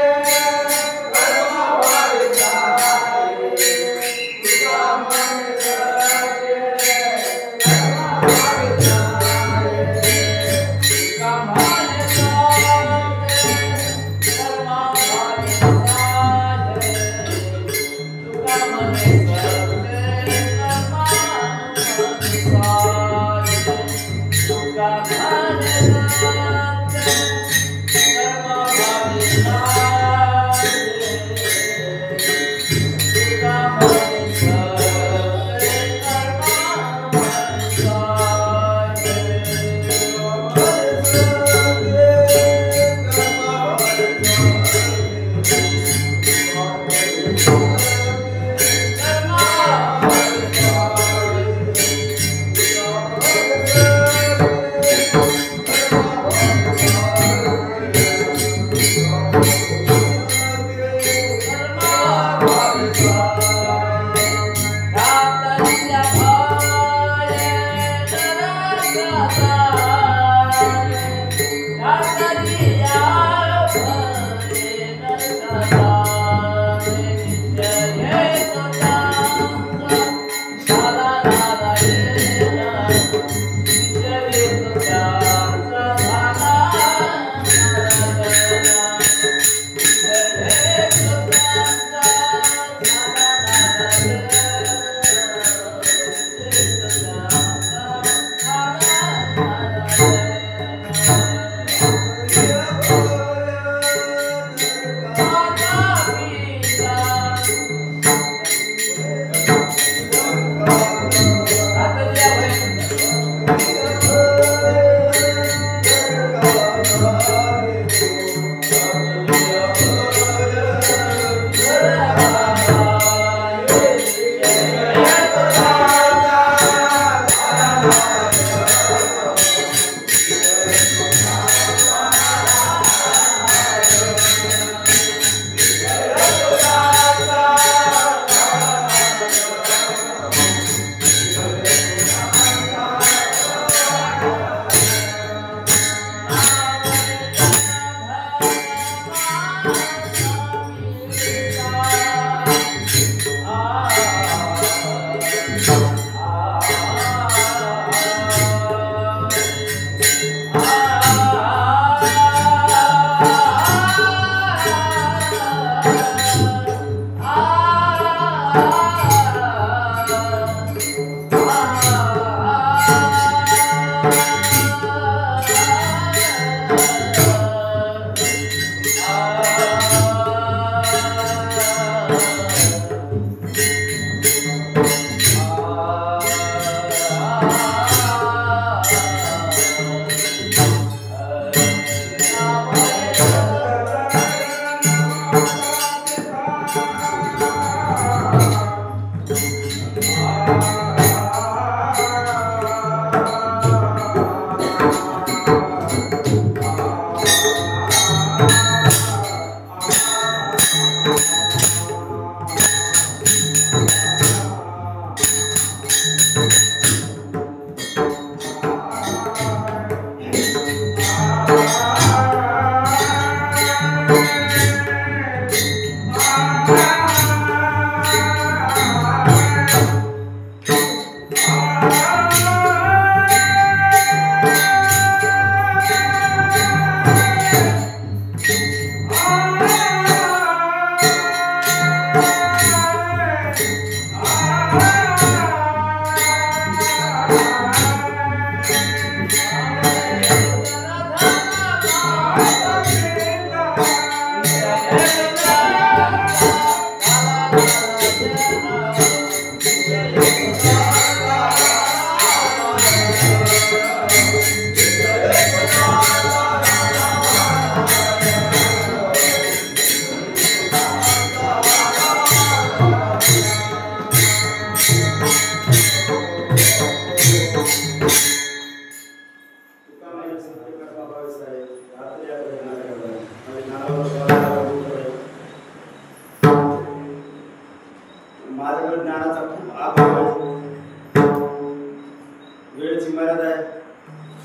मर्यादा आहे.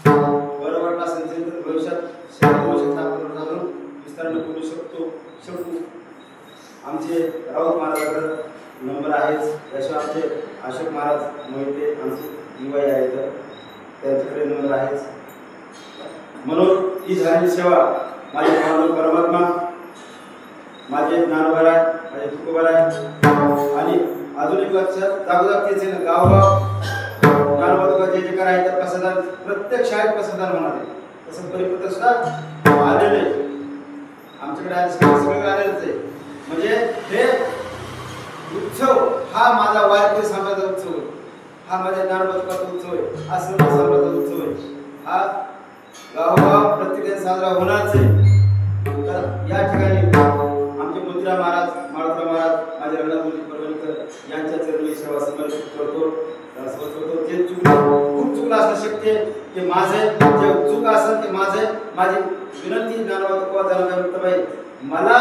बरं वाटलं असेल तर भविष्यात सेवा करू शकता, आपण अजून विस्ताराने करू शकू. आमचे राऊत महाराजांकडे नंबर आहेच. त्याशिवाय आमचे अशोक महाराज मोहिते आमचे युवाई आहेत, त्यांच्याकडे नंबर आहेच. म्हणून ही झालेली सेवा माझे परमात्मा, माझे ज्ञानोबा आहे, माझे तुकोबा आहे. आणि अजून एक लक्षात जागोजाग तेच आहे ना, गावगाव ज्ञानोबा जे जे करायचं त्या प्रसादान प्रत्येक शाळेत प्रसादान होणार आहे. तसं परिपत्र सुद्धा आलेलं आहे आमच्याकडे, आज सगळं आलेलंच आहे. म्हणजे हे उत्सव हा माझा वारकरी समाजाचा उत्सव आहे, हा माझ्या ज्ञानोबाचा उत्सव आहे, हा सर्व समाजाचा उत्सव आहे. हा गावोगाव प्रत्येक साजरा होणारच आहे. तर या ठिकाणी आमचे मुद्रा महाराज, माळोत्रा महाराज, माझे रंगनाथजी परवणकर यांच्या चरणी सेवा समर्पित करतो. जे खूप चुकलं असणं शक्य आहे ते माझं आहे, जे चूक असेल ते माझं आहे. माझी विनंती ज्ञानोबा तुकोबा मला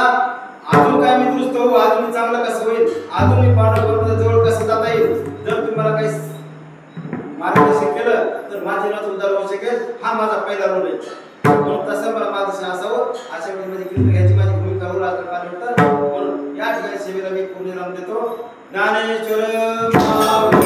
अजून काय मी दुरुस्त होऊ, अजून मी चांगलं कसं होईल, अजून मी पांडुरंगाच्या जवळ कसं जाता येईल. जर तुम्ही मला काही मार्गदर्शन केलं तर माझे नात उद्धार होऊ शकेल. हा माझा पहिला रोल आहे. म्हणून तसं मला मार्गदर्शन असावं, अशा वेळी माझी कीर्तन घ्यायची माझी भूमिका होईल असं पाहिलं होतं. म्हणून या ठिकाणी सेवेला मी पूर्ण नाम देतो. ज्ञानेश्वर महाराज